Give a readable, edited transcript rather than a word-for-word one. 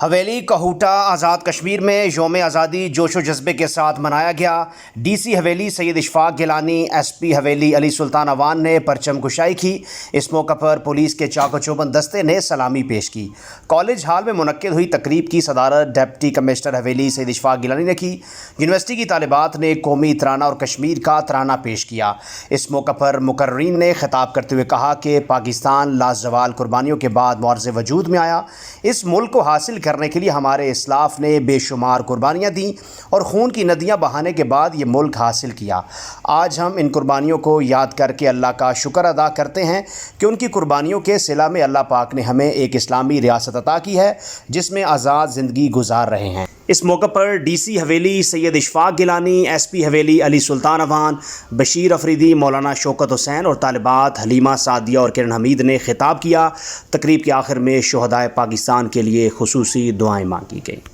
حویلی کہوٹہ آزاد کشمیر میں یوم آزادی جوش و جذبے کے ساتھ منایا گیا۔ ڈی سی حویلی سید اشفاق گیلانی، ایس پی حویلی علی سلطان اوان نے پرچم کشائی کی۔ اس موقع پر پولیس کے چاق و چوبند دستے نے سلامی پیش کی۔ کالج ہال میں منعقد ہوئی تقریب کی صدارت ڈپٹی کمشنر حویلی سید اشفاق گیلانی نے کی۔ یونیورسٹی کی طالبات نے قومی ترانہ اور کشمیر کا ترانہ پیش کیا۔ اس موقع پر مقررین نے خطاب کرتے ہوئے کہا کہ پاکستان لازوال قربانیوں کے بعد معرض وجود میں آیا۔ اس ملک کو حاصل کرنے کے لیے ہمارے اسلاف نے بے شمار قربانیاں دیں اور خون کی ندیاں بہانے کے بعد یہ ملک حاصل کیا۔ آج ہم ان قربانیوں کو یاد کر کے اللہ کا شکر ادا کرتے ہیں کہ ان کی قربانیوں کے صلہ میں اللہ پاک نے ہمیں ایک اسلامی ریاست عطا کی ہے جس میں آزاد زندگی گزار رہے ہیں۔ اس موقع پر ڈی سی حویلی سید اشفاق گیلانی، ایس پی حویلی علی سلطان اوان، بشیر افریدی، مولانا شوکت حسین اور طالبات حلیمہ سعدیہ اور کرن حمید نے خطاب کیا۔ تقریب کے آخر میں شہدائے پاکستان کے لیے خصوصی دعائیں مانگی گئیں۔